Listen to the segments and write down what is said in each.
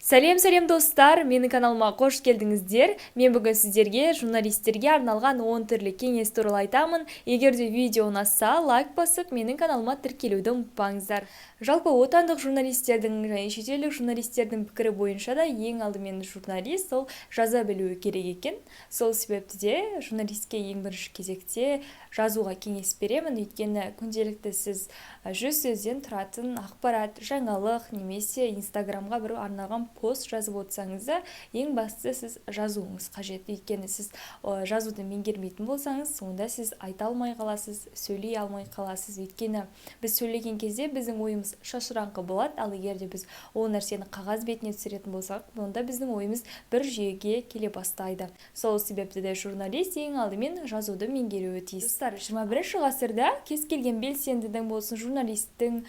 Сәлем достар, менің каналыма қош келдіңіздер. Мен бүгін сіздерге журналистерге арналған 10 түрлі кеңес туралы айтамын. Егер де видео ұнаса, лайк басып, менің каналыма тіркелуді ұмытпаңыздар. Жалпы отандық журналистердің және шетелдік журналистердің пікірі бойынша да ең алдымен журналист ол жаза білуі керек екен. Сол себепті де журналистке ең бірінші кезекте жазуға кеңес беремін. Өйткені күнделікті сіз 100 сөзден тұратын ақпарат, жаңалық немесе инстаграмға бір арналған пост жазып отырсаңыз да ең бастысы сіз жазуыңыз қажет. Өйткені сіз жазуды меңгермейтін болсаңыз, онда сіз айта алмай қаласыз, сөйлей алмай қаласыз. Өйткені біз сөйлеген кезде біздің ойымыз шашыраңқы болады, ал егер де біз ол нәрсені қағаз бетіне түсіретін болсақ, онда біздің ойымыз бір жүйеге келе бастайды. Сол себепті де журналист ең алдымен жазуды меңгеруі тиіс. 21 ғасырда кез келген белсендінің болсын, журналисттің,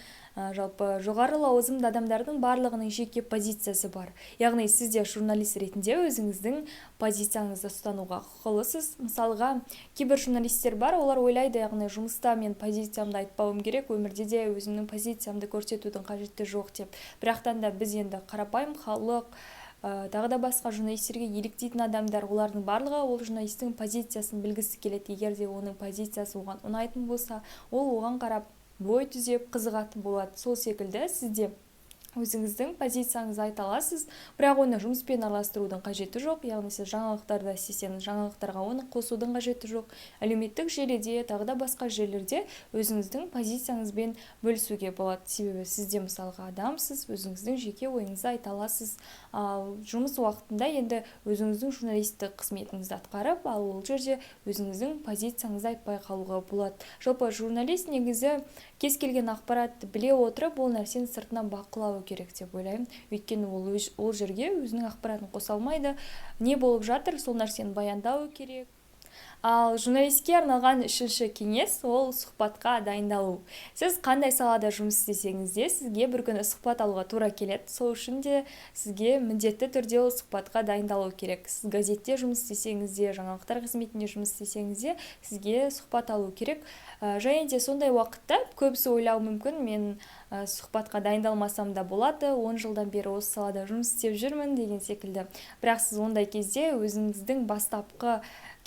жалпы жоғары лауазымды адамдардың барлығының жеке позициясы бар. Яғни сіз де журналист ретінде өзіңіздің позицияңызды ұстануға құқылысыз. Мысалға, кейбір журналистер бар, олар ойлайды, яғни жұмыста мен позициямды айтпауым керек, өмірде де өзімнің позициямды көрсетудің қажеті жоқ деп. Бірақтан да біз енді қарапайым халық, тағы да басқа журналистерге еліктейтін адамдар, олардың барлығы ол журналистің позициясын білгісі келеді. Егер де оның позициясы оған ұнайтын болса, ол оған қарап бой түзеп қызығатын болады. Сол секілді сізде өзіңіздің позицияңызды айта аласыз, бірақ оны жұмыспен араластырудың қажеті жоқ. Яғни сіз жаңалықтарда істесеңіз, жаңалықтарға оны қосудың қажеті жоқ. Әлеуметтік желіде, тағы да басқа жерлерде өзіңіздің позицияңызбен бөлісуге болады. Себебі сізде мысалға адамсыз, өзіңіздің жеке ойыңызды айта аласыз. Ал жұмыс уақытында енді өзіңіздің журналистік қызметіңізді атқарып, ал ол жерде өзіңіздің позицияңызды айтпай қалуға болады. Жалпы журналист негізі кез келген ақпаратты біле отырып, ол нәрсені сыртынан бақылауы керек деп ойлаймын. Өйткені ол жерге өзінің ақпаратын қоса алмайды. Не болып жатыр, сол нәрсені баяндауы керек. Ал журналистке арналған үшінші кеңес ол сұхбатқа дайындалу. Сіз қандай салада жұмыс істесеңіз де, сізге бір күні сұхбат алуға тура келеді. Сол үшін де сізге міндетті түрде ол сұхбатқа дайындалу керек. Сіз газетте жұмыс істесеңіз де, жаңалықтар қызметінде жұмыс істесеңіз де, сізге сұхбат алу керек. Және де сондай уақытта көбісі ойлауы мүмкін, мен сұхбатқа дайындалмасам да болады, 10 жылдан бері осы салада жұмыс істеп жүрмін деген секілді. Бірақ сіз ондай кезде өзіңіздің бастапқы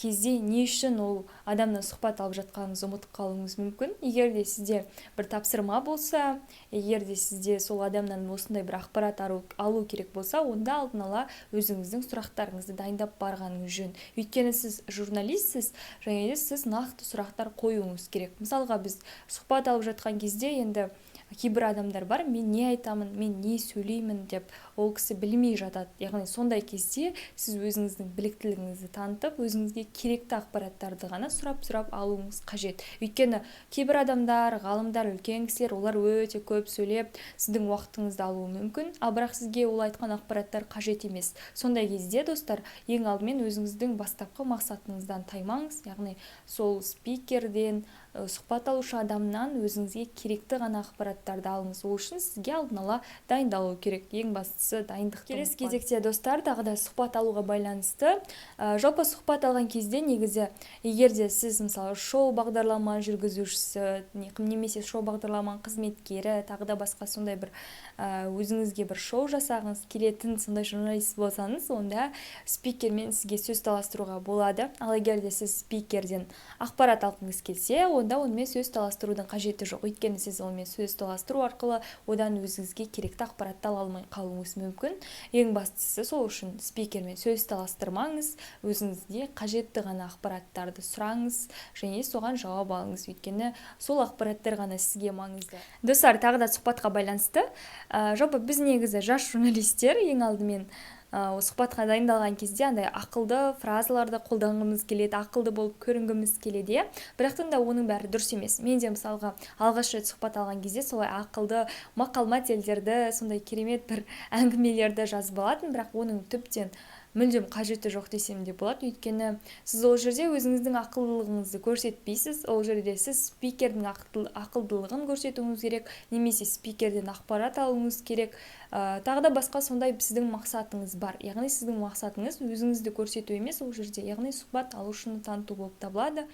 кезде не үшін ол адамнан сұхбат алып жатқаныңызды ұмытып қалуыңыз мүмкін. Егер де сізде бір тапсырма болса, егер де сізде сол адамнан осындай бір ақпарат алу керек болса, онда алдын ала өзіңіздің сұрақтарыңызды дайындап барғаныңыз жөн. Өйткені сіз журналистсіз, және де сіз нақты сұрақтар қоюыңыз керек. Мысалға, біз сұхбат алып жатқан кезде енді кейбір адамдар бар, мен не айтамын, мен не сөйлеймін деп ол кісі білмей жатады. Яғни сондай кезде сіз өзіңіздің біліктілігіңізді танытып, өзіңізге керекті ақпараттарды ғана сұрап алуыңыз қажет. Өйткені кейбір адамдар, ғалымдар, үлкен кісілер, олар өте көп сөйлеп, сіздің уақытыңызды алуы мүмкін, ал бірақ сізге ол айтқан ақпараттар қажет емес. Сондай кезде, достар, ең алдымен өзіңіздің бастапқы мақсатыңыздан таймаңыз, яғни сол спикерден, сұхбат алушы адамнан өзіңізге керекті ғана ақпараттарды алыңыз. Ол үшін сізге алдын ала дайындалу керек. Ең бастысы дайындық. Келесі кезекте, достар, тағы да сұхбат алуға байланысты. Жалпы сұхбат алған кезде негізі, егер де сіз мысалы шоу бағдарлама жүргізушісі немесе шоу бағдарламаның қызметкері, тағы да басқа сондай бір өзіңізге бір шоу жасағыңыз келетін сондай журналист болсаңыз, онда спикермен сізге сөз таластыруға болады. Ал егер де сіз спикерден ақпарат алғыңыз келсе, онда онымен сөз таластырудың қажеті жоқ. Өйткені сіз онымен сөз таластыру арқылы одан өзіңізге керекті ақпаратты ала алмай қалуыңыз мүмкін. Ең бастысы сол үшін спикермен сөз таластырмаңыз, өзіңізге қажетті ғана ақпараттарды сұраңыз және соған жауап алыңыз. Өйткені сол ақпараттар ғана сізге маңызды. Достар, тағы да сұхбатқа байланысты. Жалпы біз негізі жас журналистер ең алдымен сұхбатқа дайындалған кезде андай ақылды фразаларды қолданғымыз келеді, ақылды болып көрінгіміз келеді. Бірақтан да оның бәрі дұрыс емес. Мен де мысалға алғаш рет сұхбат алған кезде солай ақылды мақал-мәтелдерді, сондай керемет бір әңгімелерді жазып алатын, бірақ оның түптен мүлдем қажеті жоқ десем де болады. Өйткені сіз ол жерде өзіңіздің ақылдылығыңызды көрсетпейсіз. Ол жерде сіз спикердің ақылдылығын көрсетуіңіз керек, немесе спикерден ақпарат алуыңыз керек. Тағы да басқа сондай сіздің мақсатыңыз бар. Яғни сіздің мақсатыңыз өзіңізді көрсету емес ол жерде, яғни сұхбат алушыны таныту болып табылады.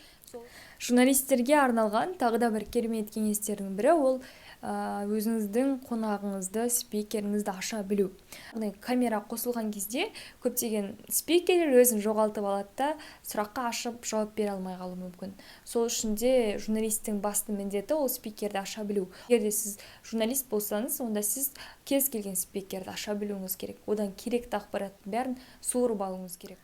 Журналистерге арналған тағы да бір керемет кеңестердің бірі ол өзіңіздің қонағыңызды, спикеріңізді аша білу. Камера қосылған кезде көптеген спикерлер өзін жоғалтып алады да сұраққа ашып жауап бере алмай қалуы мүмкін. Сол үшін де журналисттің басты міндеті ол спикерді аша білу. Егер де сіз журналист болсаңыз, онда сіз кез келген спикерді аша білуіңіз керек. Одан керекті ақпараттың бәрін суырып алуыңыз керек.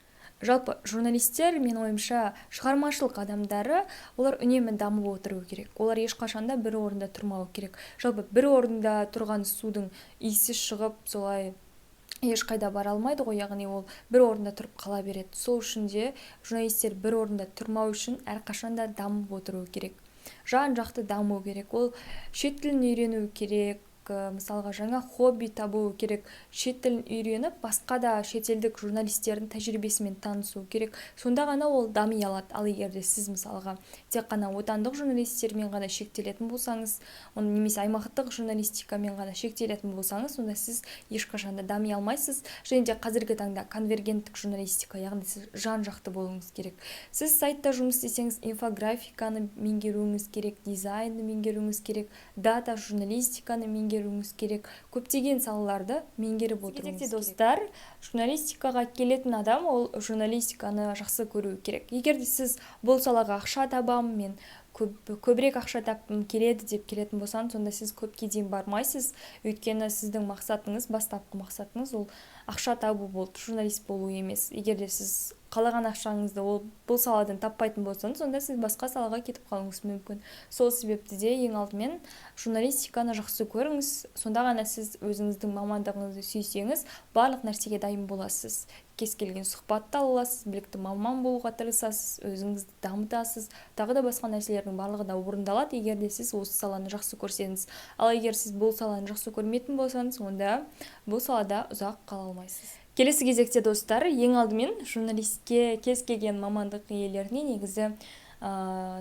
Жалпы журналисттер, мен ойымша, шығармашылық адамдары, олар үнемі дамып отыруы керек. Олар ешқашанда бір орында тұрмауы керек. Жалпы бір орында тұрған судың иісі шығып, солай ешқайда бара алмайды ғой, яғни ол бір орында тұрып қала береді. Сол үшін де журналисттер бір орында тұрмау үшін әрқашанда дамып отыруы керек. Жан-жақты даму керек. Ол шет тілін үйрену керек, мысалға жаңа хобби табу керек, шет тілін үйреніп, басқа да шетелдік журналистердің тәжірибесімен танысу керек. Сонда ғана ол дами алады. Ал егер де сіз мысалға тек қана отандық журналистермен ғана шектелетін болсаңыз, немесе аймақтық журналистикамен ғана шектелетін болсаңыз, онда сіз ешқашанда дами алмайсыз. Және де қазіргі таңда конвергенттік журналистика, яғни сіз жан-жақты болуыңыз керек. Сіз сайтта жұмыс істесеңіз, инфографиканы меңгеруіңіз керек, дизайнды меңгеруіңіз керек, дата журналистиканы меңгеруіңіз керек, көптеген салаларды меңгеріп отыруыңыз керек. Достар, журналистикаға келетін адам ол журналистиканы жақсы көруі керек. Егер де сіз бұл салаға ақша табамын, мен көбірек ақша тапқым келеді деп келетін болсаңыз, сонда сіз көпке дейін бармайсыз. Өйткені сіздің мақсатыңыз, бастапқы мақсатыңыз ол ақша табу болды, журналист болу емес. Егер де сіз қалаған ақшаңызды бұл саладан таппайтын болсаңыз, сонда сіз басқа салаға кетіп қалуыңыз мүмкін. Сол себепті де ең алдымен журналистиканы жақсы көріңіз. Сонда ғана сіз өзіңіздің мамандығыңызды сүйсеңіз, барлық нәрсеге дайын боласыз. Кез келген сұхбатты ала аласыз, білікті маман болуға тырысасыз, өзіңізді дамытасыз, тағы да басқа нәрселердің барлығы да орындалады, егер де сіз осы саланы жақсы көрсеңіз. Ал егер сіз бұл саланы жақсы көрмейтін болсаңыз, онда бұл салада ұзақ қала алмайсыз. Келесі кезекте достар, ең алдымен журналистке кез келген мамандық иелеріне негізі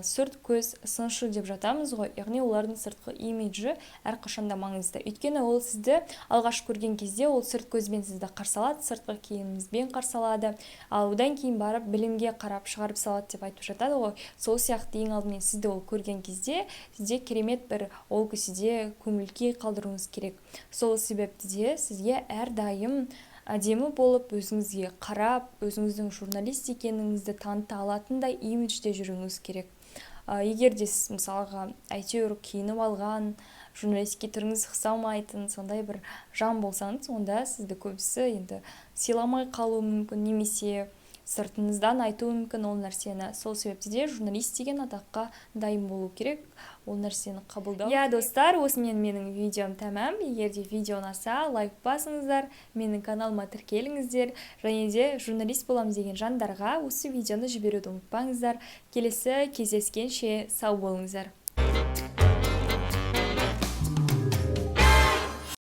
сырт көз сыншы деп жатамыз ғой, яғни олардың сыртқы имиджі әрқашанда маңызды. Өйткені ол сізді алғаш көрген кезде ол сырт көзбен сізді қарсы алады, сыртқы киіміңізбен қарсы алады, ал одан кейін барып білімге қарап шығарып салады деп айтып жатады ғой. Сол сияқты ең алдымен сізді ол көрген кезде сізде керемет бір ол кісіде көңіл-күй қалдыруыңыз керек. Сол себепті де сізге әрдайым әдемі болып, өзіңізге қарап, өзіңіздің журналист екеніңізді таныта алатындай имиджде жүруіңіз керек. Егер де сіз мысалға әйтеуір киініп алған, журналистке түріңіз ұқсамайтын сондай бір жан болсаңыз, онда сізді көбісі енді сыйламай қалуы мүмкін, немесе сыртыңыздан айтуы мүмкін ол нәрсені. Сол себепті де журналист деген атаққа дайын болу керек, ол нәрсені қабылдау. Достар, осымен менің видеом тәмам. Егер де видео ұнаса, лайк басыңыздар, менің каналыма тіркеліңіздер, және де журналист боламыз деген жандарға осы видеоны жіберуді ұмытпаңыздар. Келесі кездескенше сау болыңыздар.